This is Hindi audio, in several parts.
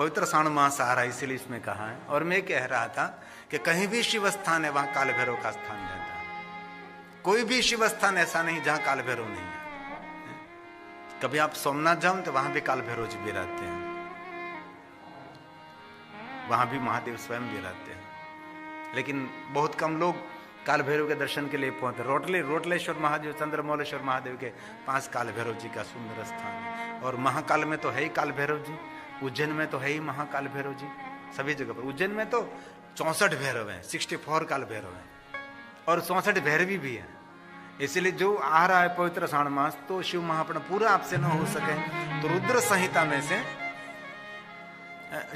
पवित्र श्रावण मास आ रहा है इसीलिए इसमें कहा है। और मैं कह रहा था कि कहीं भी शिव स्थान है वहां काल भैरव का स्थान रहता है। कोई भी शिव स्थान ऐसा नहीं जहां काल भैरव नहीं है। कभी आप सोमनाथ जाओ तो वहां भी काल भैरव जी भी रहते हैं, वहां भी महादेव स्वयं भी रहते हैं। लेकिन बहुत कम लोग काल भैरव के दर्शन के लिए पहुंचते। रोटलेश्वर महादेव, चंद्रमौलेश्वर महादेव के पास काल भैरव जी का सुंदर स्थान है। और महाकाल में तो है ही काल भैरव जी, उज्जैन में तो है ही महाकाल भैरव जी, सभी जगह पर। उज्जैन में तो 64 भैरव है, 64 काल भैरव है और 64 भैरवी भी है। इसलिए जो आ रहा है पवित्र श्रावण मास, तो शिव महापुराण पूरा आपसे न हो सके तो रुद्र संहिता में से,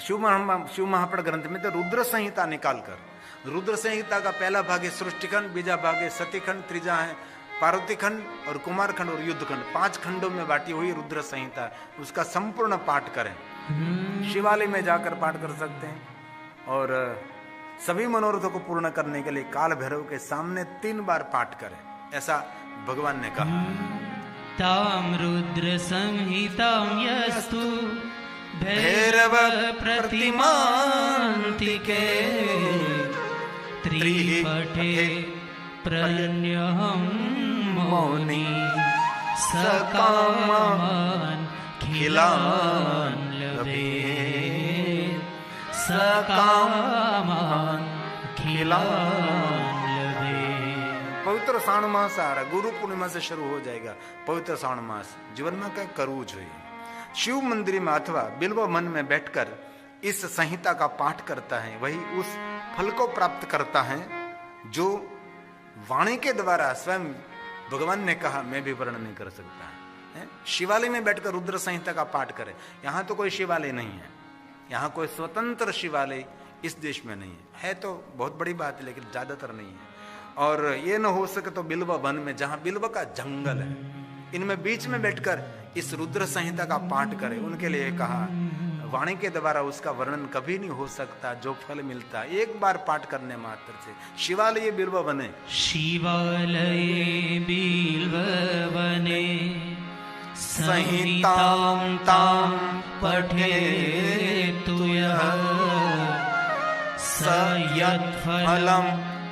शिव महापुराण ग्रंथ में तो रुद्र संहिता निकाल कर, रुद्र संहिता का पहला भाग है सृष्टिखंड, बीजा भाग है सतीखंड, तीजा है पार्वती खंड और कुमार खंड और युद्ध खंड, 5 खंडों में बांटी हुई रुद्र संहिता। उसका संपूर्ण पाठ करें, शिवालय में जाकर पाठ कर सकते हैं। और सभी मनोरथों को पूर्ण करने के लिए काल भैरव के सामने 3 बार पाठ करें, ऐसा भगवान ने कहा। ताम रुद्र संहितां यस्तु भैरव प्रतिमांतिके त्रिपठे प्रण्यहं मौनी सकामान् खिलान् लभे सकामान् खिलान् लभे। पवित्र श्रावण मास आ रहा, गुरु पूर्णिमा से शुरू हो जाएगा पवित्र श्रावण मास। जीवन में क्या करવું જોઈએ? शिव मंदिर में अथवा बिल्व मन में बैठकर इस संहिता का पाठ करता है, वही उस फल को प्राप्त करता है जो वाणी के द्वारा स्वयं भगवान ने कहा, मैं भी वर्णन नहीं कर सकता है। शिवालय में बैठकर रुद्र संहिता का पाठ करे। यहाँ तो कोई शिवालय नहीं है, यहाँ कोई स्वतंत्र शिवालय इस देश में नहीं है तो बहुत बड़ी बात है, लेकिन ज्यादातर नहीं है। और ये न हो सके तो बिल्व वन में, जहाँ बिल्व का जंगल है, इनमें बीच में बैठकर इस रुद्र संहिता का पाठ करें। उनके लिए कहा, वाणी के द्वारा उसका वर्णन कभी नहीं हो सकता, जो फल मिलता एक बार पाठ करने मात्र से। शिवालय बिल्व बने, शिवालये बिल्व बने संहितां तां पठेतु यः स यत्फलं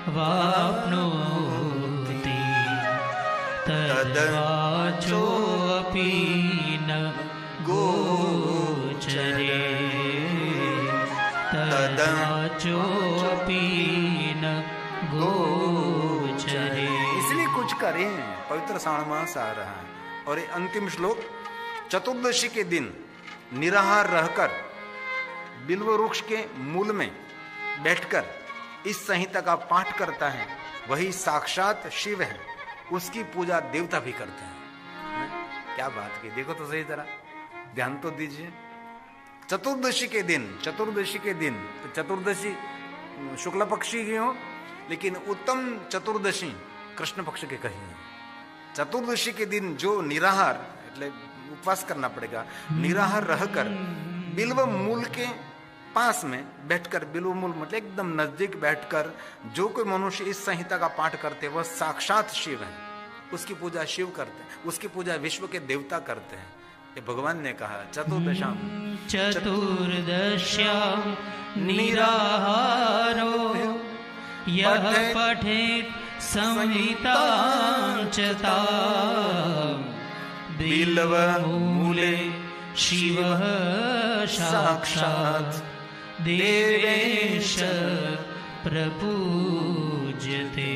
वाप्नोति तद्वाचोऽपि न गोचरे तद्वाचोऽपि न गोचरे। इसलिए कुछ करें, पवित्र श्रावण मास आ रहा है। और ये अंतिम श्लोक, चतुर्दशी के दिन निराहार रहकर बिल्व वृक्ष के मूल में बैठकर इस संहिता का पाठ करता है, वही साक्षात शिव है। उसकी पूजा देवता भी करते हैं। क्या बात की, देखो तो सही, जरा ध्यान तो दीजिए। चतुर्दशी के दिन, चतुर्दशी के दिन, तो चतुर्दशी शुक्ल पक्षी की हो, लेकिन उत्तम चतुर्दशी कृष्ण पक्ष के कही है। चतुर्दशी के दिन जो निराहार, એટલે उपवास करना पड़ेगा, निराहार रहकर बिल्व मूल के पास में बैठकर, बिल्व मूल मतलब एकदम नजदीक बैठकर जो कोई मनुष्य इस संहिता का पाठ करते हैं, वह साक्षात शिव है। उसकी पूजा शिव करते हैं, उसकी पूजा विश्व के देवता करते हैं। ये भगवान ने कहा, चतुर्दशाम निराहारो यः पठेत् संहितां च तां बिल्व मूले शिवः साक्षात् देवेश प्रपूज्यते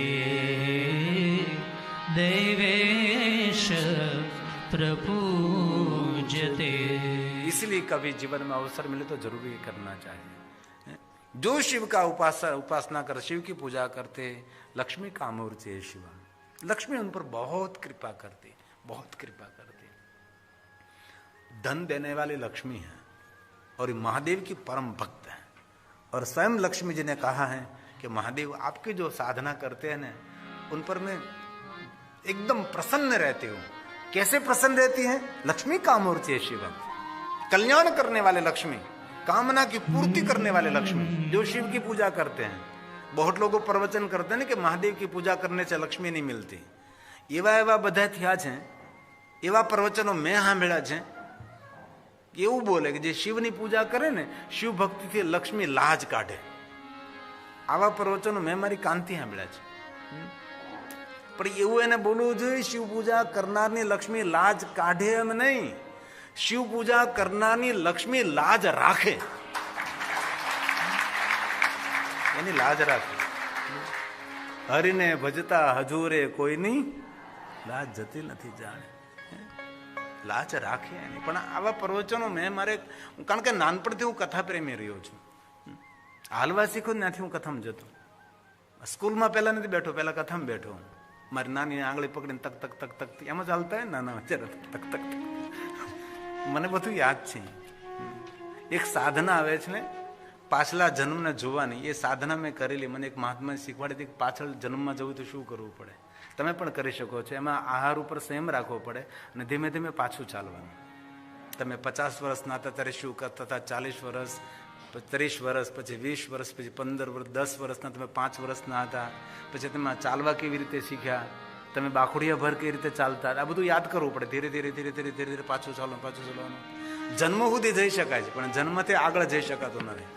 देवेश प्रपूज्यते। इसलिए कभी जीवन में अवसर मिले तो जरूर ये करना चाहिए। जो शिव का उपासना कर, शिव की पूजा करते, लक्ष्मी का मूर्ति है शिव। लक्ष्मी उन पर बहुत कृपा करती, बहुत कृपा करती। धन देने वाली लक्ष्मी है और महादेव की परम भक्त है। और स्वयं लक्ष्मी जी ने कहा है कि महादेव आपकी जो साधना करते हैं ना, उन पर मैं एकदम प्रसन्न रहती हूँ। कैसे प्रसन्न रहती है? लक्ष्मी का मूर्ति है शिव, कल्याण करने वाले लक्ष्मी, कामना की पूर्ति करने वाले लक्ष्मी, जो शिव की पूजा करते हैं। बहुत लोग प्रवचन करते हैं कि महादेव की पूजा करने से लक्ष्मी नहीं मिलती। एवा एवा બધા થયા છે, એવા પ્રવચનો મેં સાંભળ્યા છે એવું બોલે કે જે શિવની પૂજા કરે ને, શિવ ભક્તિથી લક્ષ્મી લાજ કાઢે. આવા પ્રવચનો મેં મારી કાનથી સાંભળ્યા છે. પણ એવું એને બોલવું જોઈએ, શિવ પૂજા કરનારની લક્ષ્મી લાજ કાઢે એમ નહીં, શિવ પૂજા કરનારની લક્ષ્મી લાજ રાખે, એની લાજ રાખે. હરિને ભજતા હજુરે કોઈની લાજ જતી નથી જાણે, લાજ રાખે એની. પણ આવા પ્રવચનો મેં મારે, કારણ કે નાનપણથી હું કથા પ્રેમી રહ્યો છું. હાલવા શીખો ત્યાંથી હું કથામાં જતો. સ્કૂલમાં પહેલા નથી બેઠો, પહેલા કથામાં બેઠો. મારી નાની આંગળી પકડીને તક તક તક તક એમ જ હાલતા હોય નાના તક તક. મને બધું યાદ છે. એક સાધના આવે છે ને પાછલા જન્મને જોવાની, એ સાધના મેં કરેલી. મને એક મહાત્માએ શીખવાડી હતી કે પાછળ જન્મમાં જવું તો શું કરવું પડે. તમે પણ કરી શકો છો. એમાં આહાર ઉપર સંયમ રાખવો પડે અને ધીમે ધીમે પાછું ચાલવાનું. તમે 50 વર્ષના હતા ત્યારે શું કરતા હતા, 40 વર્ષ, 30 વર્ષ, પછી 20 વર્ષ, પછી 15 વર્ષ, 10 વર્ષના, તમે 5 વર્ષના હતા, પછી તમે ચાલવા કેવી રીતે શીખ્યા, તમે બાખુડિયા ભર કેવી રીતે ચાલતા, આ બધું યાદ કરવું પડે. ધીરે ધીરે ધીરે ધીરે ધીરે ધીરે પાછું ચાલવાનું. જન્મ સુધી જઈ શકાય છે પણ જન્મથી આગળ જઈ શકાતો નથી.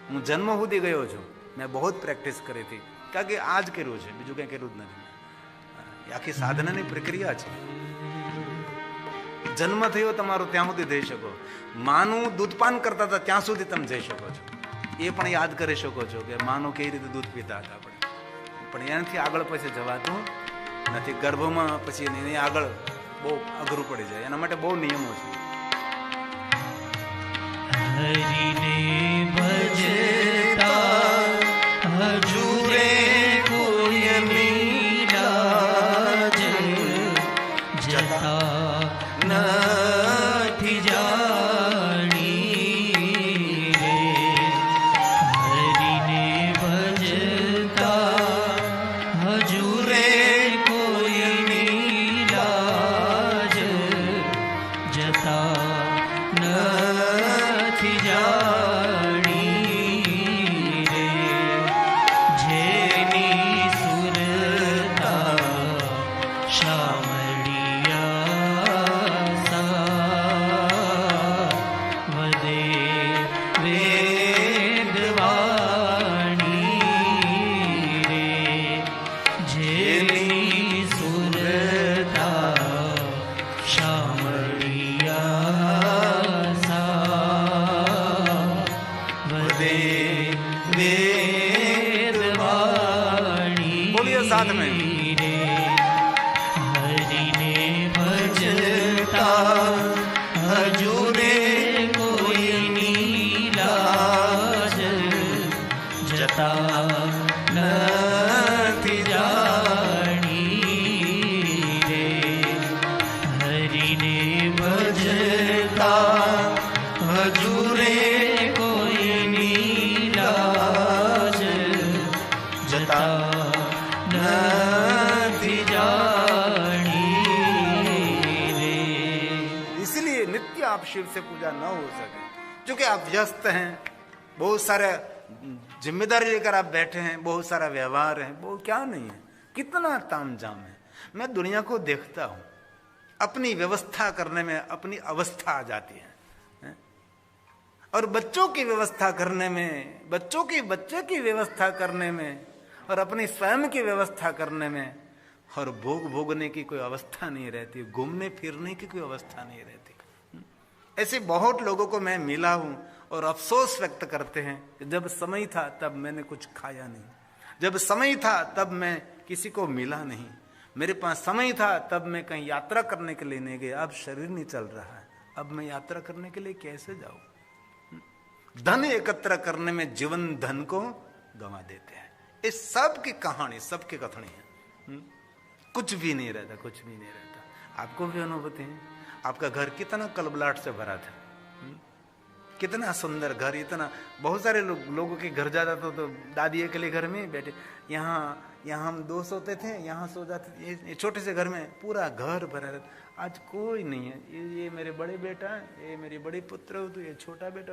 હું જન્મ સુધી ગયો છું, મેં બહુ જ પ્રેક્ટિસ કરી હતી, કારણ કે આ જ કર્યું છે, બીજું કંઈ કર્યું જ નથી. એ આખી સાધનાની પ્રક્રિયા છે. જન્મ થયો તમારો ત્યાં સુધી જઈ શકો. માનું દૂધપાન કરતા હતા ત્યાં સુધી તમે જઈ શકો છો. એ પણ યાદ કરી શકો છો કે માનું કેવી રીતે દૂધ પીતા હતા આપણે. પણ એનાથી આગળ પછી જવાતું નથી. ગર્ભમાં પછી એની આગળ બહુ અઘરું પડી જાય. એના માટે બહુ નિયમો છે. હરિને ભજતા હજુરે કોઈની લાજ જતા નથી જાણી રે. હરિને ભજતા હજુરે કોઈની લાજ જતા નથી જાણી રે. જેની સુરતા શામળિયા સા વદે વેદવાણી રે. જેની સુરતા શામળિયા સા વદે વેદવાણી. બોલીએ સાથ મેં. રે. હરિને ભજતા હજુરે કોઈની લાજ જતા નથી જાણી રે. હરિને ભજતા હજુરે કોઈની લાજ જતા નથી જાણી રે. इसलिए नित्य आप शिव से पूजा न हो सके, क्योंकि आप व्यस्त हैं, बहुत सारे जिम्मेदारी लेकर आप बैठे हैं, बहुत सारा व्यवहार है, बहुत क्या नहीं है, कितना तामझाम है. मैं दुनिया को देखता हूं, अपनी व्यवस्था करने में अपनी अवस्था आ जाती है, और बच्चों की व्यवस्था करने में, बच्चे की व्यवस्था करने में, और अपनी स्वयं की व्यवस्था करने में, और भोगने की कोई अवस्था नहीं रहती, घूमने फिरने की कोई अवस्था नहीं रहती. ऐसे बहुत लोगों को मैं मिला हूं और अफसोस व्यक्त करते हैं कि जब समय था तब मैंने कुछ खाया नहीं, जब समय था तब मैं किसी को मिला नहीं, मेरे पास समय था तब मैं कहीं यात्रा करने के लिए नहीं गया. अब शरीर नहीं चल रहा है, अब मैं यात्रा करने के लिए कैसे जाऊं. धन एकत्र करने में जीवन धन को गंवा देते हैं. इस सब की कहानी, सबकी कथनी है. कुछ भी नहीं रहता, कुछ भी नहीं रहता. आपको भी अनुभूति है. आपका घर कितना कलबलाट से भरा था, कितना सुंदर घर, इतना बहुत सारे लोगों के घर जाता तो दादी अकेले घर में बैठे. यहाँ हम 2 सोते थे, यहाँ सो जाते थे. ये छोटे से घर में पूरा घर भरा रहता. आज कोई नहीं है. ये मेरे बड़े बेटा है, ये मेरी बड़ी पुत्र हो, तो ये छोटा बेटा,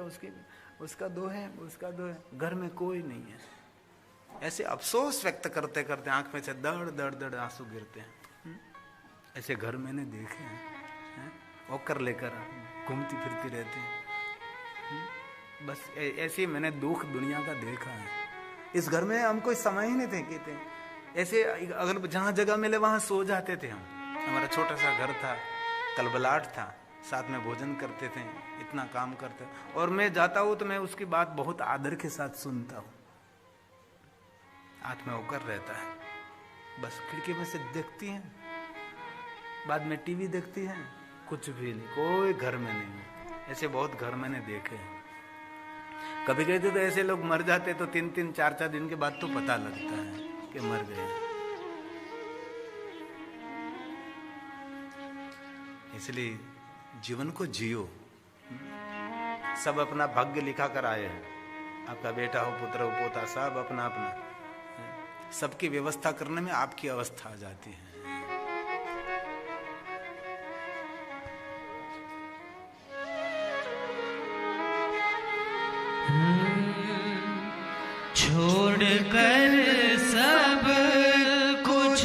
उसका 2 है, उसका 2 है. घर में कोई नहीं है. ऐसे अफसोस व्यक्त करते करते आंख में से दड़ दड़ दड़ आंसू गिरते हैं. ऐसे घर मैंने देखे हैं. वॉकर लेकर घूमती फिरती रहती हैं। बस ऐसे ही मैंने दुख दुनिया का देखा है। इस घर में हम कोई समय ही नहीं थे कहते, ऐसे अगर जहां जगह मिले वहां सो जाते थे हम। हमारा छोटा सा घर था, कलबलाट था, साथ में भोजन करते थे, इतना काम करते। और मैं जाता हूं तो मैं उसकी बात बहुत आदर के साथ सुनता हूं, हाथ में होकर रहता है। बस खिड़की में से देखती हैं, बाद में टीवी देखती हैं, कुछ भी नहीं, कोई घर में नहीं। ऐसे बहुत घर मैंने देखे हैं। कभी कहते तो ऐसे लोग मर जाते तो 3-3, 4-4 दिन के बाद तो पता लगता है कि मर गए। इसलिए जीवन को जियो। सब अपना भाग्य लिखा कर आए हैं। आपका बेटा हो, पुत्र हो, पोता, सब अपना अपना, सबकी व्यवस्था करने में आपकी अवस्था आ जाती है। छोड़ कर सब कुछ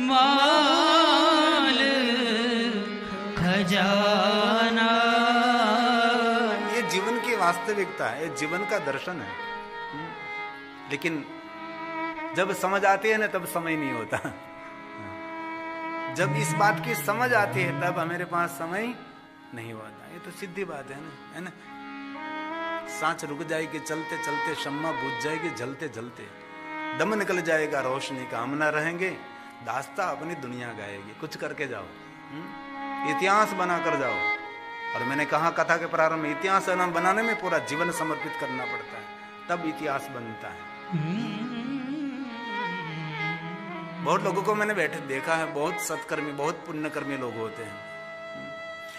माल खजाना, ये जीवन की वास्तविकता है, ये जीवन का दर्शन है। लेकिन जब समझ आती है ना तब समय नहीं होता। जब इस बात की समझ आती है तब हमारे पास समय नहीं होता। ये तो सीधी बात है ना। सांच रुक जाएगी चलते चलते, शम्मा बुझ जाएगी जलते जलते, दम निकल जाएगा रोशनी का, हम ना रहेंगे, दास्ता अपनी दुनिया गाएगी। कुछ करके जाओ, इतिहास बना कर जाओ। और मैंने कहा कथा के प्रारंभ में, इतिहास बनाने में पूरा जीवन समर्पित करना पड़ता है, तब इतिहास बनता है। बहुत लोगों को मैंने बैठे देखा है, बहुत सत्कर्मी, बहुत पुण्यकर्मी लोग होते हैं।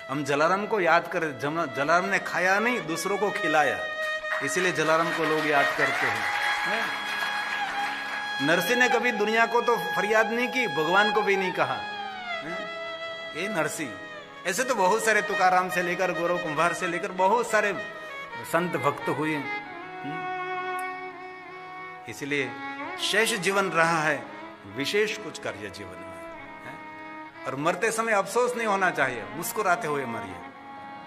हम जलाराम को याद करें, जलाराम ने खाया नहीं, दूसरों को खिलाया, इसीलिए जलाराम को लोग याद करते हैं। नरसिंह ने कभी दुनिया को तो फरियाद नहीं की, भगवान को भी नहीं कहा। ये नरसिंह, ऐसे तो बहुत सारे, तुकाराम से लेकर गौरव कुंभार से लेकर बहुत सारे संत भक्त हुए। इसलिए शेष जीवन रहा है, विशेष कुछ कार्य जीवन में। और मरते समय अफसोस नहीं होना चाहिए, मुस्कुराते हुए मरिए।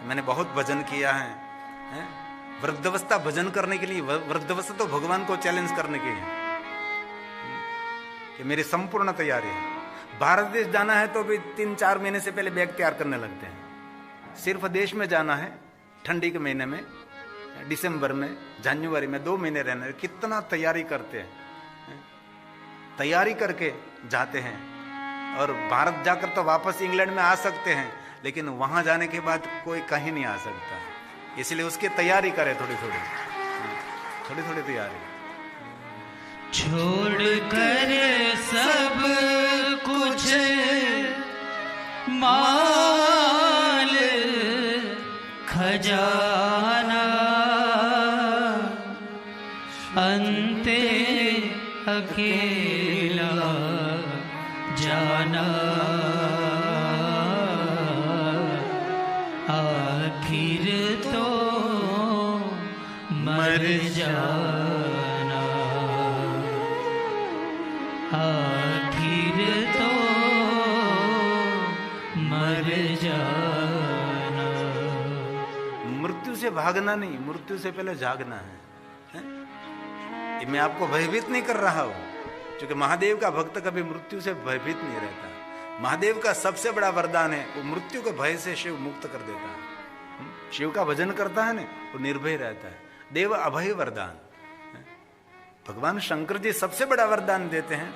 मैंने बहुत भजन किया है, वृद्धावस्था भजन करने के लिए, वृद्धावस्था तो भगवान को चैलेंज करने के लिए कि मेरी संपूर्ण तैयारी है। भारत देश जाना है तो भी 3-4 महीने से पहले बैग तैयार करने लगते हैं। सिर्फ देश में जाना है, ठंडी के महीने में, दिसंबर में, जनवरी में 2 महीने रहना है, कितना तैयारी करते हैं। तैयारी करके जाते हैं और भारत जाकर तो वापस इंग्लैंड में आ सकते हैं, लेकिन वहां जाने के बाद कोई कहीं नहीं आ सकता। इसलिए उसकी तैयारी करें, थोड़ी थोड़ी तैयारी। छोड़ कर सब कुछ माल खजाना, अंते अकेला जाना, आखिर तो मर जाना, आखिर तो मर जाना। मृत्यु से भागना नहीं, मृत्यु से पहले जागना है। मैं आपको भयभीत नहीं कर रहा हूं, क्योंकि महादेव का भक्त कभी मृत्यु से भयभीत नहीं रहता। महादेव का सबसे बड़ा वरदान है, वो मृत्यु के भय से शिव मुक्त कर देता है। शिव का भजन करता है ना, वो निर्भय रहता है। देव अभय वरदान, भगवान शंकर जी सबसे बड़ा वरदान देते हैं,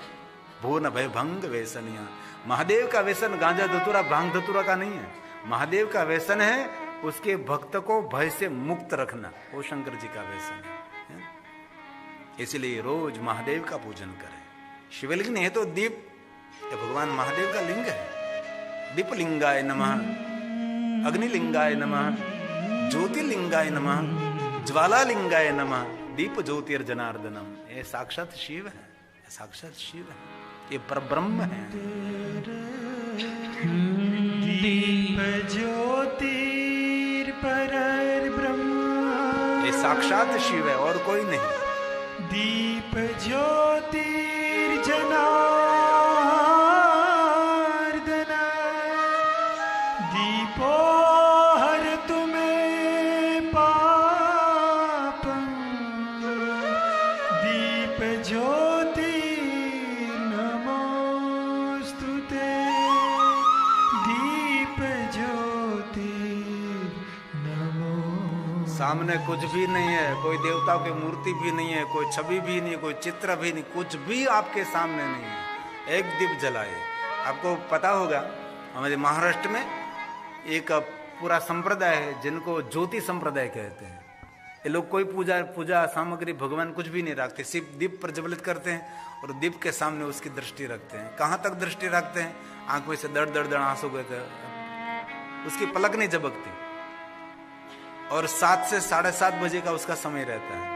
भून भय भंग व्यसनिया। महादेव का व्यसन गांजा धतूरा भांग धतूरा का नहीं है, महादेव का व्यसन है उसके भक्त को भय से मुक्त रखना, वो शंकर जी का व्यसन है। इसलिए रोज महादेव का पूजन करें। शिवलिंग नहीं है तो दीप, ये भगवान महादेव का लिंग है। दीप लिंगाय नमः, अग्निलिंगाय नमः, ज्योतिर्लिंगाय नमः, ज्वाला लिंगाय नमः, दीप ज्योतिर्जनार्दनम। ये साक्षात शिव है, साक्षात शिव है, ये परब्रह्म है। दीप ज्योतिर्परब्रह्म, ये साक्षात शिव है और कोई नहीं। दीप ज्योतिर्जनार्दन, दीपो सामने कुछ भी नहीं है, कोई देवता की मूर्ति भी नहीं है, कोई छवि भी नहीं, कोई चित्र भी नहीं, कुछ भी आपके सामने नहीं है। एक दीप जलाए। आपको पता होगा हमारे महाराष्ट्र में एक पूरा संप्रदाय है जिनको ज्योति संप्रदाय कहते हैं। ये लोग कोई पूजा सामग्री भगवान कुछ भी नहीं रखते, सिर्फ दीप प्रज्वलित करते हैं और दीप के सामने उसकी दृष्टि रखते हैं। कहाँ तक दृष्टि रखते हैं? आंख में से दड़ आंसू गए, उसकी पलक नहीं झपकती। और 7 से 7:30 बजे का उसका समय रहता है।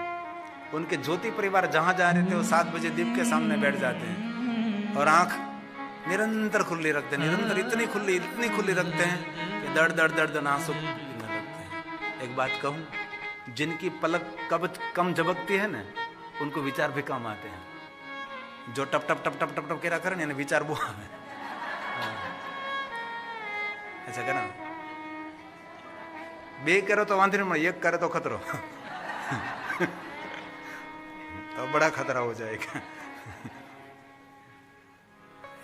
उनके ज्योति परिवार जहां जा रहे थे वो 7 बजे दीप के सामने बैठ जाते हैं और आंख निरंतर खुली रखते हैं, निरंतर इतनी खुली रखते हैं कि दड़ आंसू गिरने लगते हैं। एक बात कहूं, जिनकी पलक कम झपकती है ना, उनको विचार भी कम आते हैं। जो टप टप के रख रहे हैं विचार वो है। ऐसा करो, बे करो तो वांधो नहीं, एक करे तो खतरो। तो बड़ा खतरा हो जाएगा।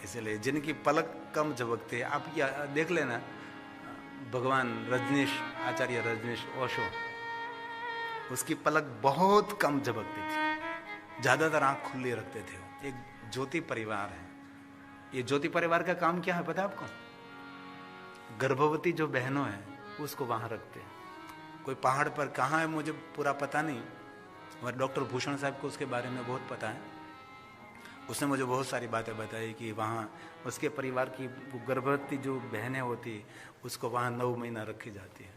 इसलिए जिनकी पलक कम झपकती है, आप देख लेना, भगवान आचार्य रजनीश ओशो, उसकी पलक बहुत कम झपकती थी, ज्यादातर आंख खुली रखते थे। एक ज्योति परिवार है। ये ज्योति परिवार का काम क्या है पता है आपको? गर्भवती जो बहनों हैं उसको वहां रखते हैं। कोई पहाड़ पर कहाँ है मुझे पूरा पता नहीं, मगर डॉक्टर भूषण साहब को उसके बारे में बहुत पता है। उसने मुझे बहुत सारी बातें बताई कि वहाँ उसके परिवार की गर्भवती जो बहनें होती उसको वहाँ 9 महीना रखी जाती है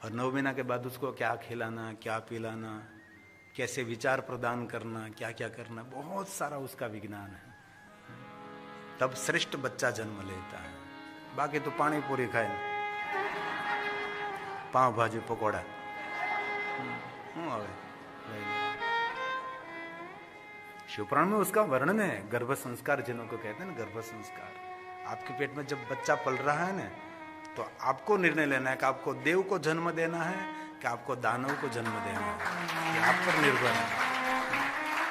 और 9 महीना के बाद उसको क्या खिलाना, क्या पिलाना, कैसे विचार प्रदान करना, क्या क्या करना, बहुत सारा उसका विज्ञान है। तब श्रेष्ठ बच्चा जन्म लेता है। बाकी तो पानी पूरी खाए, पाव भाजी पकौड़ा। शिवपुराण में उसका वर्णन है। गर्भ संस्कार जिनको कहते हैं ना, गर्भ संस्कार। आपके पेट में जब बच्चा पल रहा है ना, तो आपको निर्णय लेना है कि आपको देव को जन्म देना है कि आपको दानव को जन्म देना है, ये आप पर निर्भर है।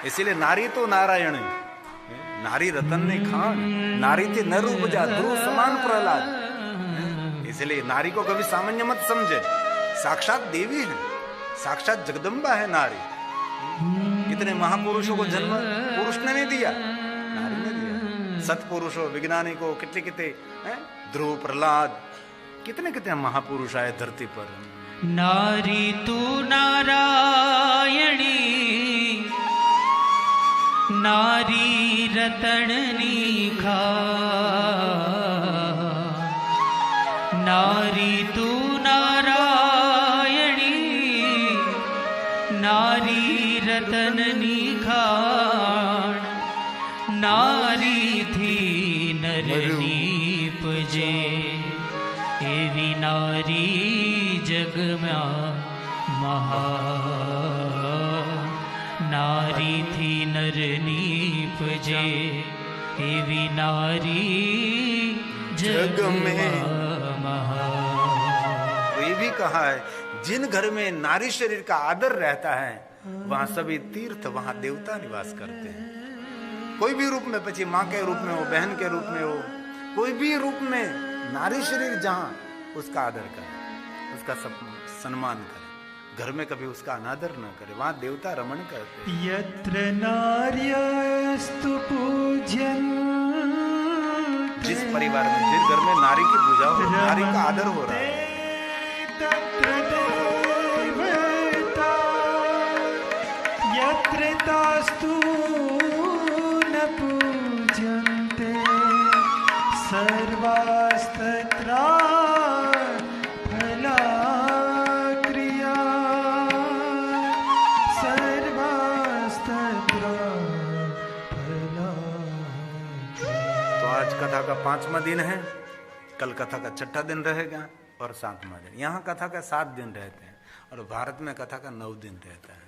इसीलिए नारी तो नारायण, नारी रतन ने खान, नारी थी नर उपजा, ध्रुव समान प्रहलाद। इसलिए नारी को कभी सामान्य मत समझे, साक्षात देवी है, साक्षात जगदम्बा है नारी। कितने महापुरुषों को जन्म पुरुष ने नहीं दिया, नारी ने दिया। सत्पुरुषों, वैज्ञानिकों, कितने ध्रुव, प्रहलाद, कितने महापुरुष आए धरती पर। नारी तू नारायणी, नारी रतननी खा, नारी तू नारायणी, नारी रतननी खान, नारी थी नरनी पजे, एवी नारी जग में महा, नारी थी नरनी पजे, एवी नारी जग में महा। तो ये भी कहा है, जिन घर में नारी शरीर का आदर रहता है वहां सभी तीर्थ, वहां देवता निवास करते हैं। कोई भी रूप में, पची माँ के रूप में हो, बहन के रूप में हो, कोई भी रूप में नारी शरीर जहां, उसका आदर करे, उसका सम्मान करे। घर में कभी उसका अनादर न करे, वहां देवता रमण करते हैं। यत्र नार्यस्तु पूज्यन्, जिस परिवार में, जिस घर में नारी की पूजा हो, नारी का आदर हो रहा है, तत्र देवता, यत्र तास्तु न पूज्यन्ते, सर्वास्तत्र फला क्रिया, सर्वास्तत्र फला। तो आज कथा का 5वां दिन है, कल कथा का 6ठा दिन रहेगा और 7वां दिन। यहाँ कथा का 7 दिन रहते हैं और भारत में कथा का 9 दिन रहता है।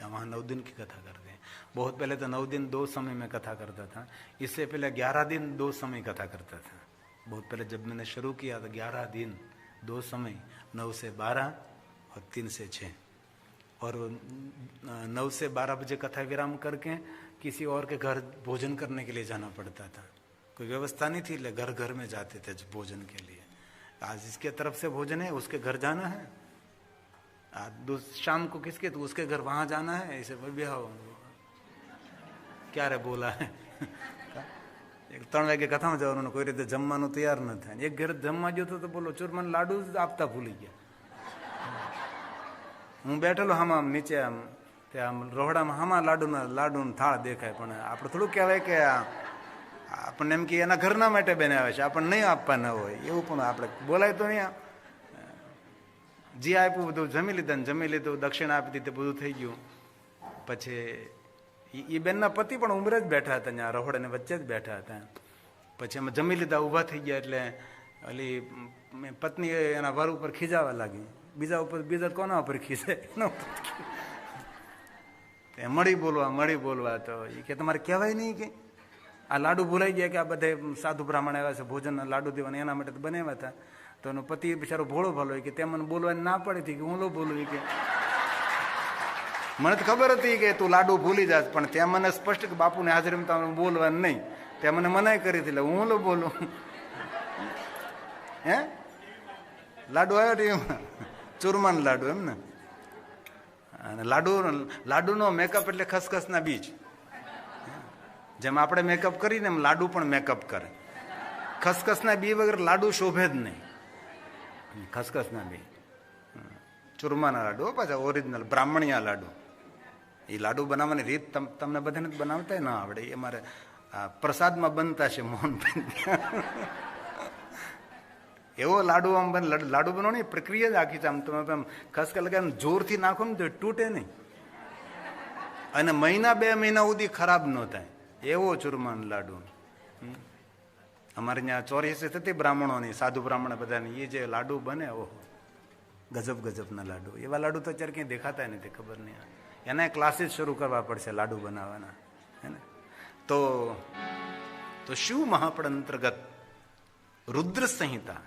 वहाँ 9 दिन की कथा करते हैं। बहुत पहले तो 9 दिन 2 समय में कथा करता था, इससे पहले 11 दिन 2 समय कथा करता था। बहुत पहले जब मैंने शुरू किया तो 11 दिन 2 समय, 9 से 12 और 3 से 6, और 9 से 12 बजे कथा विराम करके किसी और के घर भोजन करने के लिए जाना पड़ता था। कोई व्यवस्था नहीं थी, ले घर घर में जाते थे भोजन के लिए। आज इसके तरफ से भोजन है, उसके घर जाना है। शाम को किसके, तो उसके घर वहां जाना है, ऐसे ब्याह क्या रे बोला है 3 વાગે કથામાં જવાનું, કોઈ રીતે જમવાનું તૈયાર ન થાય. એક ઘરે જમવા ગયો તો બોલો ચૂરમાન લાડુ જ આપતા ભૂલી ગયા. હું બેઠેલો હામાં નીચે આમ ત્યાં રોહડામાં હામાં લાડુનો થાળ દેખાય, પણ આપણે થોડું કહેવાય કે આપણને એમ કે એના ઘરના માટે બનાવે છે, આપણને નહીં આપવાના હોય એવું પણ આપણે બોલાય તો નહીં. જે આપ્યું બધું જમી લીધું, દક્ષિણા આપી દીધી, બધું થઈ ગયું. પછી એ બેનના પતિ પણ ઉંમરે જ બેઠા હતા, ત્યાં રહોડાને વચ્ચે જ બેઠા હતા. પછી અમે જમી લીધા, ઊભા થઈ ગયા એટલે ઓલી પત્ની એના વર ઉપર ખીજાવા લાગી. બીજા કોના ઉપર ખીજે, મળી બોલવા. તો એ કે તમારે કહેવાય નહીં કે આ લાડુ ભૂલાઈ ગયા કે આ બધે સાધુ બ્રાહ્મણ આવ્યા છે ભોજન લાડુ દેવાના, એના માટે તો બનાવ્યા હતા. તો એનો પતિ બિચારો ભોળો ભાલો કે તે મને બોલવાની ના પડી હતી કે હું લો બોલું કે મને તો ખબર હતી કે તું લાડુ ભૂલી જાત, પણ ત્યાં મને સ્પષ્ટ કે બાપુને હાજરીમાં તમે બોલવાનું નહીં, ત્યાં મને મનાઈ કરી હતી, એટલે હું લો બોલું. હે લાડુ આવ્યો ચૂરમાન લાડુ એમ ને. અને લાડુનો મેકઅપ એટલે ખસખસના બીજ. જેમ આપણે મેકઅપ કરીને એમ લાડુ પણ મેકઅપ કરે. ખસખસના બી વગર લાડુ શોભે જ નહીં. ખસખસના બી ચૂરમાના લાડુ, પાછા ઓરિજિનલ બ્રાહ્મણિયા લાડુ. એ લાડુ બનાવવાની રીત તમને બધાને બનાવતા ના આવડે. એ મારે પ્રસાદમાં બનતા છે મોહનભાઈ. એવો લાડુ આમ લાડુ બનાવવાની પ્રક્રિયા જ આખી છે. આમ તમે આમ ખસખસ લગાવીને જોરથી નાખો ને તો તૂટે નહીં, અને 1-2 મહિના સુધી ખરાબ ન થાય એવો ચૂરમાન લાડુ. અમારે ત્યાં 84 થતી બ્રાહ્મણોની, સાધુ બ્રાહ્મણ બધાની, એ જે લાડુ બને ઓહો ગજબના લાડુ. એવા લાડુ તો અત્યારે ક્યાંય દેખાતા નથી, ખબર નહીં. એના ક્લાસીસ શરૂ કરવા પડશે લાડુ બનાવવાના, है ना. तो शिव महापुराण अंतर्गत रुद्र संहिता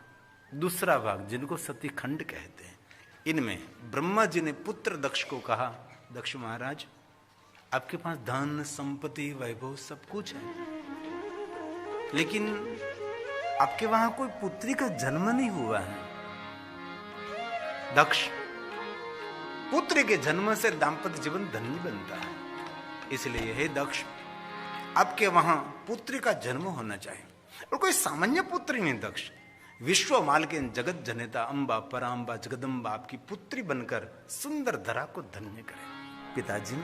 दूसरा भाग, जिनको सती खंड कहते हैं, इनमें ब्रह्मा जी ने पुत्र दक्ष को कहा, दक्ष महाराज आपके पास धन संपत्ति वैभव सब कुछ है, लेकिन आपके वहां कोई पुत्री का जन्म नहीं हुआ है. दक्ष, पुत्र के जन्म से दाम्पत्य जीवन धन्य बनता है, इसलिए हे दक्ष आपके वहां पुत्री का जन्म होना चाहिए. और कोई सामान्य पुत्री नहीं दक्ष, विश्व मालकिन जगत जनेता अंबा परांबा जगदम्बा आपकी पुत्री बनकर सुंदर धरा को धन्य करे. पिताजी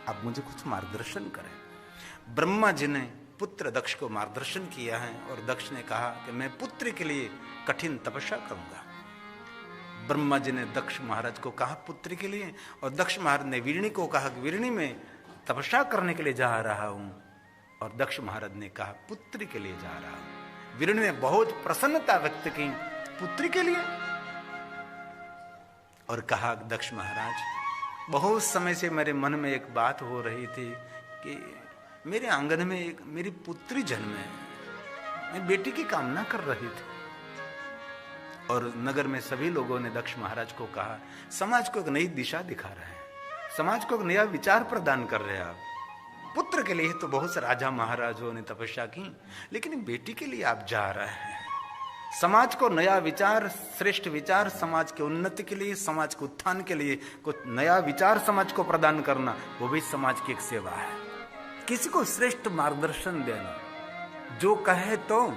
आप मुझे कुछ मार्गदर्शन करें. ब्रह्मा जी ने पुत्र दक्ष को मार्गदर्शन किया है, और दक्ष ने कहा कि मैं पुत्री के लिए कठिन तपस्या करूंगा. ब्रह्मा जी ने दक्ष महाराज को कहा पुत्री के लिए, और दक्ष महाराज ने वीरणी को कहा कि वीरणी में तपस्या करने के लिए जा रहा हूं, और दक्ष महाराज ने कहा पुत्री के लिए जा रहा हूं. वीरणी ने बहुत प्रसन्नता व्यक्त की पुत्री के लिए, और कहा दक्ष महाराज बहुत समय से मेरे मन में एक बात हो रही थी कि मेरे आंगन में एक मेरी पुत्री जन्मे, मैं बेटी की कामना कर रही थी. और नगर में सभी लोगों ने दक्ष महाराज को कहा समाज को एक नई दिशा दिखा रहे हैं, समाज को एक नया विचार प्रदान कर रहे हैं आप. पुत्र के लिए तो बहुत से राजा महाराजों ने तपस्या की, लेकिन बेटी के लिए आप जा रहे हैं. समाज को नया विचार, श्रेष्ठ विचार, समाज की उन्नति के लिए, समाज के उत्थान के लिए कुछ नया विचार समाज को प्रदान करना, वो भी समाज की एक सेवा है. किसी को श्रेष्ठ मार्गदर्शन देना, जो कहे तो,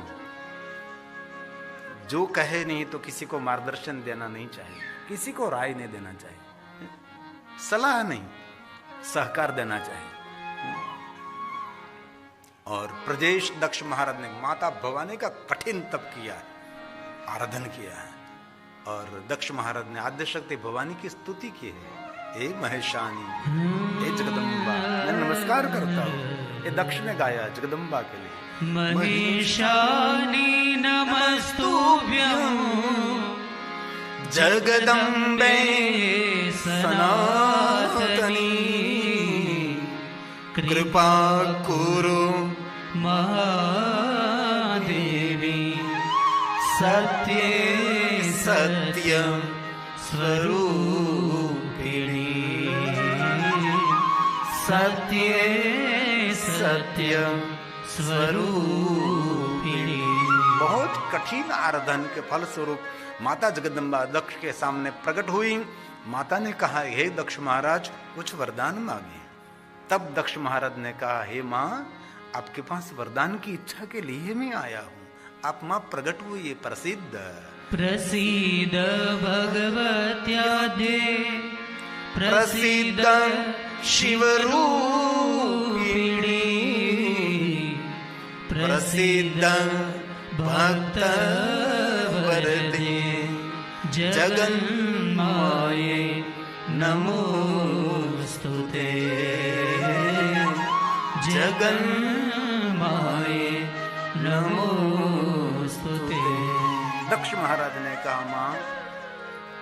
जो कहे नहीं तो किसी को मार्गदर्शन देना नहीं चाहिए, किसी को राय नहीं देना चाहिए, सलाह नहीं सहकार देना चाहिए. और प्रदेश दक्ष महाराज ने माता भवानी का कठिन तप किया है, आराधन किया है, और दक्ष महाराज ने आद्यशक्ति भवानी की स्तुति की है. हे महेशानी, हे जगदम्बा, मैं नमस्कार करता हूँ. ये दक्ष ने गाया जगदम्बा के लिए. महेशानी नमस्तुभ्यं जगदम्बे सनातनी, कृपा कुरु महादेवी, सत्ये सत्य स्वरूपिणी, सत्ये सत्य स्वरूपिणी. बहुत कठिन आराधन के फल स्वरूप माता जगदम्बा दक्ष के सामने प्रकट हुई। माता ने कहा, हे दक्ष महाराज कुछ वरदान मांगे। तब दक्ष महाराज ने कहा, हे माँ आपके पास वरदान की इच्छा के लिए मैं आया हूँ, आप माँ प्रकट हुई प्रसिद्ध। प्रसीद भगवत्यादे प्रसिद्ध शिवरूपिणी प्रसिद्ध भक्त वरदे जगन्माये नमोस्तुते जगन्माये नमोस्तुते। दक्ष महाराज ने कहा, मां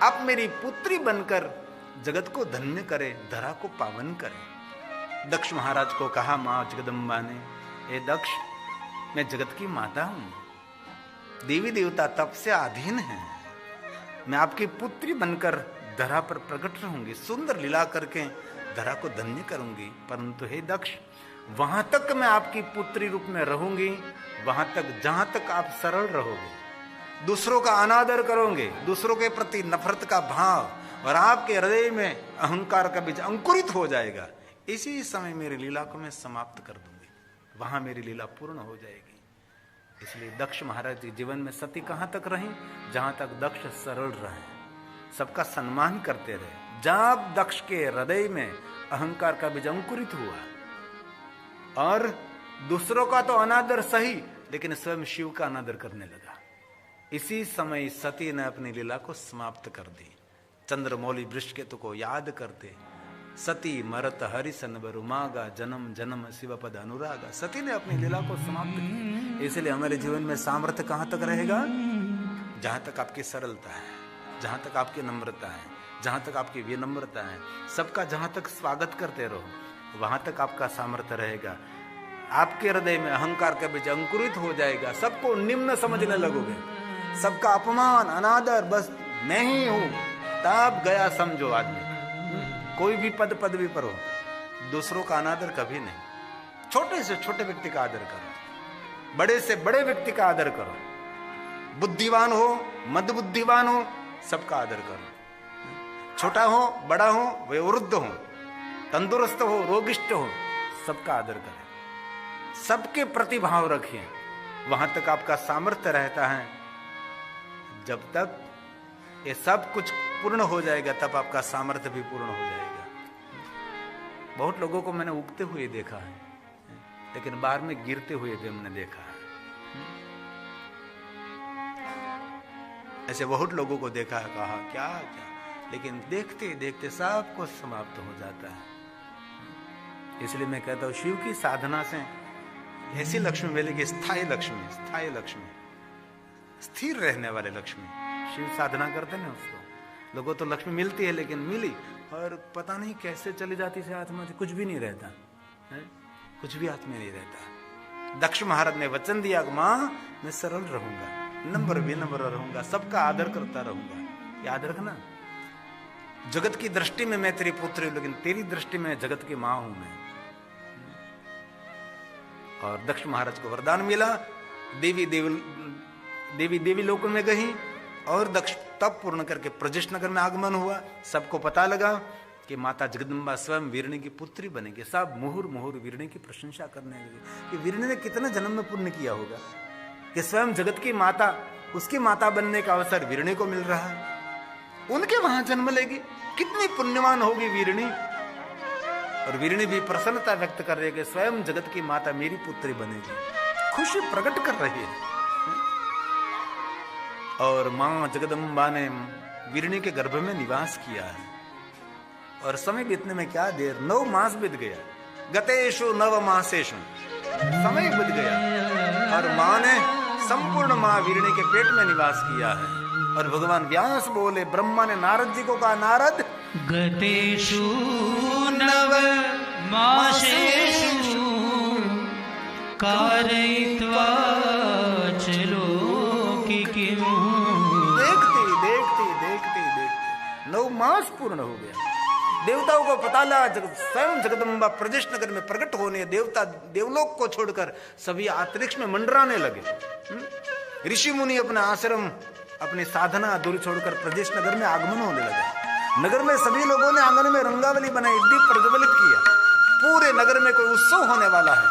आप मेरी पुत्री बनकर जगत को धन्य करे, धरा को पावन करे। दक्ष महाराज को कहा मां जगदम्बा ने, हे दक्ष मैं जगत की माता हूं, देवी देवता तप से अधीन हैं, मैं आपकी पुत्री बनकर धरा पर प्रकट रहूंगी, सुंदर लीला करके धरा को धन्य करूंगी। परंतु हे दक्ष वहां तक मैं आपकी पुत्री रूप में रहूंगी, वहां तक जहां तक आप सरल रहोगे, दूसरों का अनादर करोगे, दूसरों के प्रति नफरत का भाव और आपके हृदय में अहंकार का बीज अंकुरित हो जाएगा, इसी समय मेरी लीला को मैं समाप्त कर दूंगी, वहां मेरी लीला पूर्ण हो जाएगी। इसलिए दक्ष महाराज जी जीवन में सती कहां तक रही, जहां तक दक्ष सरल रहे, सबका सम्मान करते रहे। जब दक्ष के हृदय में अहंकार का बीज अंकुरित हुआ और दूसरों का तो अनादर सही, लेकिन स्वयं शिव का अनादर करने लगा, इसी समय सती ने अपनी लीला को समाप्त कर दी। चंद्रमौली वृषकेतु को याद करते, सती मरत हरिसन बरुमागा जन्म जन्म शिवपद अनुरागा, सती ने अपनी लीला को समाप्त की। इसलिए हमारे जीवन में सामर्थ्य कहां तक रहेगा, जहां तक आपकी सरलता है, जहां तक आपकी नम्रता है, जहां तक आपकी विनम्रता है, सबका जहां तक स्वागत करते रहो, वहां तक आपका सामर्थ्य रहेगा। आपके हृदय में अहंकार का बीज अंकुरित हो जाएगा, सबको निम्न समझने लगोगे, सबका अपमान अनादर बस मैं ही हूं, तब गया समझो आदमी। कोई भी पद पदवी पर हो, दूसरों का अनादर कभी नहीं। छोटे से छोटे व्यक्ति का आदर करो, बड़े से बड़े व्यक्ति का आदर करो, बुद्धिवान हो मद बुद्धिवान हो, सबका आदर करो। छोटा हो बड़ा हो वयोवृद्ध हो, तंदुरुस्त हो रोगिष्ट हो, सबका आदर करें, सबके प्रति भाव रखिए, वहां तक आपका सामर्थ्य रहता है। जब तक ये सब कुछ पूर्ण हो जाएगा, तब आपका सामर्थ्य भी पूर्ण हो जाएगा। बहुत लोगों को मैंने उगते हुए देखा है, लेकिन बाहर में गिरते हुए भी हमने देखा है। ऐसे बहुत लोगों को देखा है, कहा क्या क्या, लेकिन देखते देखते सब कुछ समाप्त हो जाता है। इसलिए मैं कहता हूं शिव की साधना से ऐसी लक्ष्मी मिलेगी, स्थायी लक्ष्मी, स्थायी लक्ष्मी, स्थिर रहने वाले लक्ष्मी। शिव साधना करते ना उसको, लोगों तो लक्ष्मी मिलती है, लेकिन मिली और पता नहीं कैसे चली जाती से हाथ में, कुछ भी नहीं रहता है, कुछ भी हाथ में नहीं रहता। दक्ष महाराज ने वचन दिया कि मां मैं सरल रहूंगा, नम्र विनम्र रहूंगा, सबका आदर करता रहूंगा। याद रखना, जगत की दृष्टि में मैं तेरी पुत्री हूं, लेकिन तेरी दृष्टि में जगत की मां हूं मैं। और दक्ष महाराज को वरदान मिला, देवी लोक में गई और दक्ष तप पूर्ण करके प्रजेश नगर में आगमन हुआ। सबको पता लगा कि माता जगदम्बा स्वयं वीरणी की पुत्री बनेगी। सब मुहुर मुहुर वीरणी की प्रशंसा करने लगे कि वीरणी ने कितने जन्म में पुण्य किया होगा कि स्वयं जगत की माता, उसकी माता बनने का अवसर वीरणी को मिल रहा है, उनके वहां जन्म लेगी, कितनी पुण्यवान होगी वीरणी। और वीरणी भी प्रसन्नता व्यक्त कर रही है कि स्वयं जगत की माता मेरी पुत्री बनेगी, खुशी प्रकट कर रही है। और मां जगदम्बा ने वीरणी के गर्भ में निवास किया है। और समय बीतने में क्या देर, 9 मास बीत गया, गतेषु 9 मासेषु, समय बीत गया और मां ने संपूर्ण मां वीरणी के पेट में निवास किया है। और भगवान व्यास बोले, ब्रह्मा ने नारद जी को कहा, नारद गतेषु 9 मासेषु कारयित्वा च लोकिकीम्। देखते 9 मास पूर्ण हो गया, देवताओं को पता लगा स्वयं जगदम्बा प्रजेश नगर में प्रकट होने, देवता देवलोक को छोड़कर सभी अंतरिक्ष में मंडराने लगे। ऋषि मुनि अपना आश्रम अपनी साधना अधूरी छोड़कर प्रजेश नगर में आगमन होने लगा। नगर में सभी लोगों ने आंगन में रंगावली बनाई, दीप प्रज्वलित किया। पूरे नगर में कोई उत्सव होने वाला है।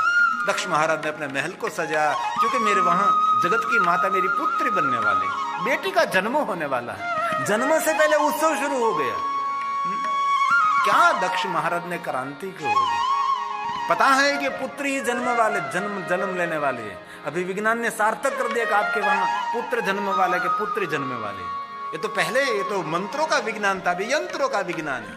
दक्ष महाराज ने अपने महल को सजाया, क्योंकि मेरे वहां जगत की माता मेरी पुत्री बनने वाली, बेटी का जन्म होने वाला है। जन्म से पहले उत्सव शुरू हो गया। क्या दक्ष महाराज ने क्रांति की होगी। पता है कि पुत्री ही जन्म वाले जन्म लेने वाली है। अभी विज्ञान ने सार्थक कर दिया कि आपके वहां पुत्र जन्म वाले के पुत्री जन्म वाले। ये तो पहले, ये तो मंत्रों का विज्ञान था, अभी यंत्रों का विज्ञान है।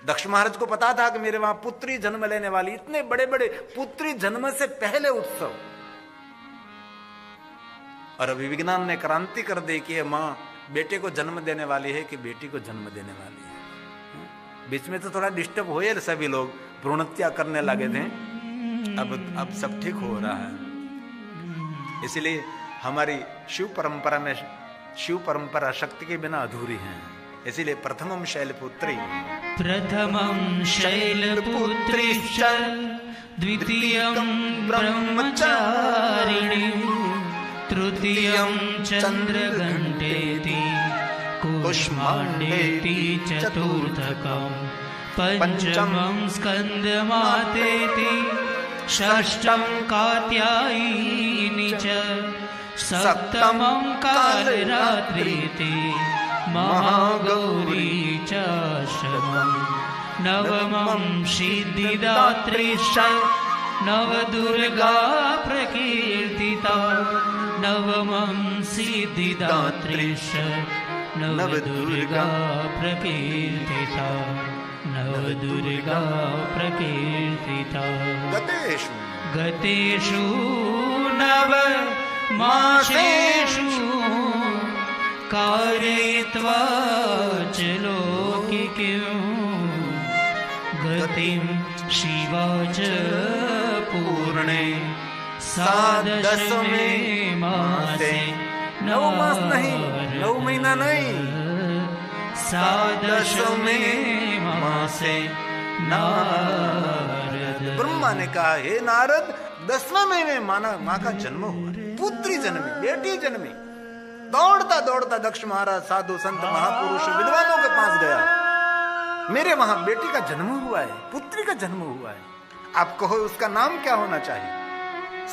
दक्ष महाराज को पता था कि मेरे वहां पुत्री जन्म लेने वाली, इतने बड़े बड़े पुत्री जन्म से पहले उत्सव। और अभी विज्ञान ने क्रांति कर दी कि मां बेटे को जन्म देने वाली है कि बेटी को जन्म देने वाली है। बीच में तो थोड़ा डिस्टर्ब हुए, सभी लोग भ्रूणहत्या करने लगे थे। अब सब ठीक हो रहा है। इसलिए हमारी शिव परंपरा शक्ति के बिना अधूरी है। इसीलिए प्रथमम शैलपुत्री द्वितीयं ब्रह्मचारिणी तृतीयं चंद्रघंटेति कुष्मांडेति चतुर्थकं पंचमं स्कंदमातेति षष्ठं कात्यायनी च सप्तमं कालरात्रीति महागौरी चाष्टमं नवमं सिद्धिदात्री नवदुर्गा प्रकीर्तिता नवमं सिद्धिदात्री नवदुर्गा प्रकीर्तिता नवदुर्गा प्रकीर्तिता गतेषु नव मासेषु कारयित्वा च लौकिकीं गतिं शिवा च पूर्णे सादशमे मासे 9 मास नहीं, 9 महीना नहीं, सादशमे मासे नारद। ब्रह्मा ने कहा, हे नारद, 10वें महीने माँ का जन्म हुआ, पुत्री जन्मी, बेटी जन्मी। दौड़ता दौड़ता दक्ष महाराज साधु संत महापुरुष विद्वानों के पास गया। मेरे वहां बेटी का जन्म हुआ है, पुत्री का जन्म हुआ है, आप कहो उसका नाम क्या होना चाहिए।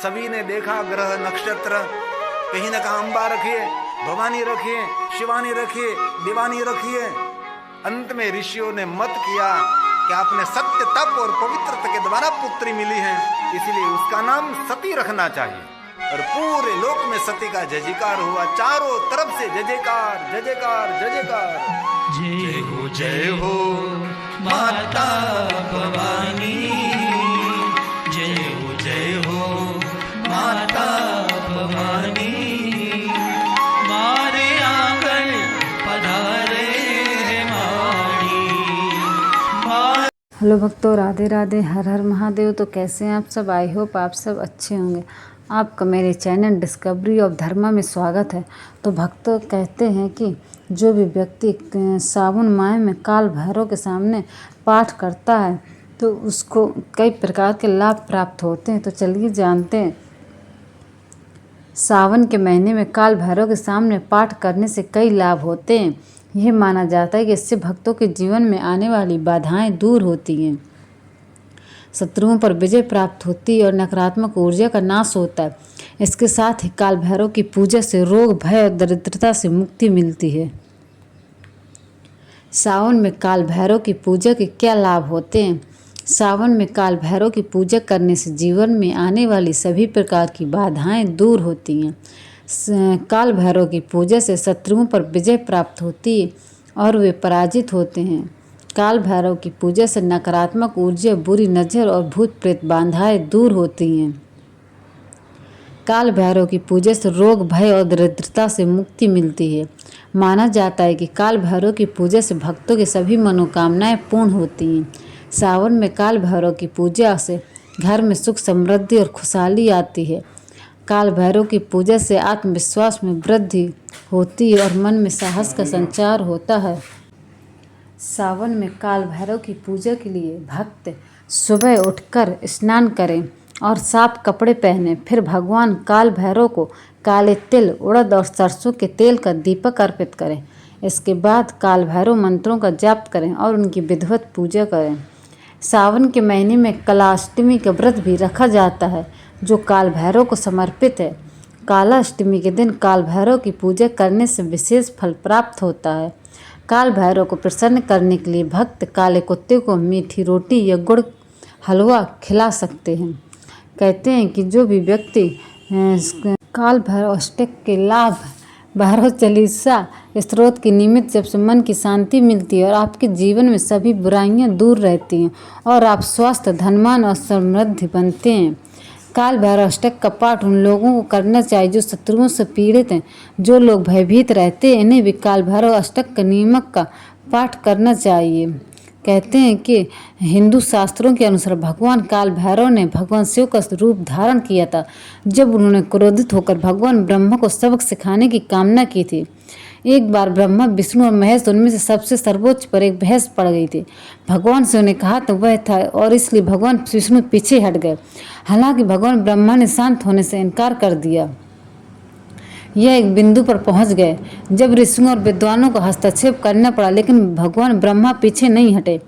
सभी ने देखा, ग्रह नक्षत्र, कहीं ना कहा अंबा रखिए, भवानी रखिए, शिवानी रखिए, दीवानी रखिए। अंत में ऋषियों ने मत किया कि आपने सत्य तप और पवित्रता के द्वारा पुत्री मिली है, इसलिए उसका नाम सती रखना चाहिए। और पूरे लोक में सती का जय जयकार हुआ, चारों तरफ से जय जयकार जय जयकार जय जयकार। जय हो माता भवानी, जय हो माता भवानी, मारे आंगन पधारे माड़ी। हेलो भक्तों, राधे राधे, हर हर महादेव। तो कैसे हैं आप सब? आई होप आप सब अच्छे होंगे। आपका मेरे चैनल डिस्कवरी ऑफ धर्मा में स्वागत है। तो भक्तों कहते हैं कि जो भी व्यक्ति सावन माह में काल भैरव के सामने पाठ करता है तो उसको कई प्रकार के लाभ प्राप्त होते हैं। तो चलिए जानते हैं। सावन के महीने में काल भैरव के सामने पाठ करने से कई लाभ होते हैं। यह माना जाता है कि इससे भक्तों के जीवन में आने वाली बाधाएं दूर होती हैं, शत्रुओं पर विजय प्राप्त होती है और नकारात्मक ऊर्जा का नाश होता है। इसके साथ ही काल भैरव की पूजा से रोग, भय और दरिद्रता से मुक्ति मिलती है। सावन में काल भैरव की पूजा के क्या लाभ होते हैं? सावन में काल भैरव की पूजा करने से जीवन में आने वाली सभी प्रकार की बाधाएं दूर होती हैं। काल भैरव की पूजा से शत्रुओं पर विजय प्राप्त होती है और वे पराजित होते हैं। काल भैरव की पूजा से नकारात्मक ऊर्जा, बुरी नज़र और भूत प्रेत बाधाएं दूर होती हैं। काल भैरव की पूजा से रोग, भय और दरिद्रता से मुक्ति मिलती है। माना जाता है कि काल भैरव की पूजा से भक्तों की सभी मनोकामनाएं पूर्ण होती हैं। सावन में काल भैरव की पूजा से घर में सुख, समृद्धि और खुशहाली आती है। काल भैरव की पूजा से आत्मविश्वास में वृद्धि होती है और मन में साहस का संचार होता है। सावन में काल भैरव की पूजा के लिए भक्त सुबह उठकर स्नान करें और साफ कपड़े पहने, फिर भगवान काल भैरव को काले तिल, उड़द और सरसों के तेल का दीपक अर्पित करें। इसके बाद काल भैरव मंत्रों का जाप करें और उनकी विधिवत पूजा करें। सावन के महीने में कालाष्टमी का व्रत भी रखा जाता है जो काल भैरव को समर्पित है। कालाष्टमी के दिन काल भैरव की पूजा करने से विशेष फल प्राप्त होता है। काल भैरव को प्रसन्न करने के लिए भक्त काले कुत्ते को मीठी रोटी या गुड़ हलवा खिला सकते हैं। कहते हैं कि जो भी व्यक्ति काल भैरव अष्टक के लाभ, भैरव चालीसा स्त्रोत के निमित्त जब से मन की शांति मिलती है और आपके जीवन में सभी बुराइयां दूर रहती हैं और आप स्वस्थ, धनवान और समृद्ध बनते हैं। काल भैरव अष्टक का पाठ उन लोगों को करना चाहिए जो शत्रुओं से पीड़ित हैं। जो लोग भयभीत रहते हैं इन्हें भी काल भैरव अष्टक का नियमक का पाठ करना चाहिए। कहते हैं कि हिंदू शास्त्रों के अनुसार भगवान काल भैरव ने भगवान शिव का रूप धारण किया था जब उन्होंने क्रोधित होकर भगवान ब्रह्मा को सबक सिखाने की कामना की थी। एक बार ब्रह्मा, विष्णु और महेश उनमें से सबसे सर्वोच्च पर एक बहस पड़ गई थी। भगवान शिव ने कहा तो वह था और इसलिए भगवान विष्णु पीछे हट गए। हालांकि भगवान ब्रह्मा ने शांत होने से इनकार कर दिया। यह एक बिंदु पर पहुंच गए जब ऋषियों और विद्वानों को हस्तक्षेप करना पड़ा, लेकिन भगवान ब्रह्मा पीछे नहीं हटे।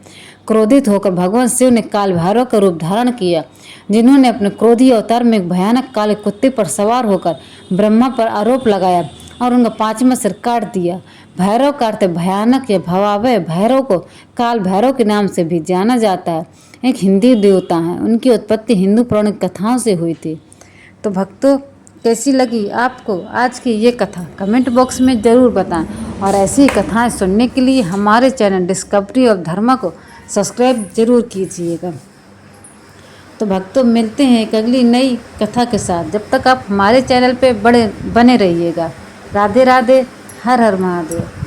क्रोधित होकर भगवान शिव ने काल भैरव का रूप धारण किया, जिन्होंने अपने क्रोधी अवतार में एक भयानक काले कुत्ते पर सवार होकर ब्रह्मा पर आरोप लगाया और उनका 5वां सिर काट दिया। भैरव का अर्थ भयानक या भयावह। भैरव को काल भैरव के नाम से भी जाना जाता है। एक हिंदी देवता है। उनकी उत्पत्ति हिंदू पौराणिक कथाओं से हुई थी। तो भक्तों, कैसी लगी आपको आज की ये कथा? कमेंट बॉक्स में ज़रूर बताएं और ऐसी ही कथाएं सुनने के लिए हमारे चैनल डिस्कवरी ऑफ धर्मा को सब्सक्राइब जरूर कीजिएगा। तो भक्तों, मिलते हैं एक अगली नई कथा के साथ। जब तक आप हमारे चैनल पे बने रहिएगा। राधे राधे, हर हर महादेव।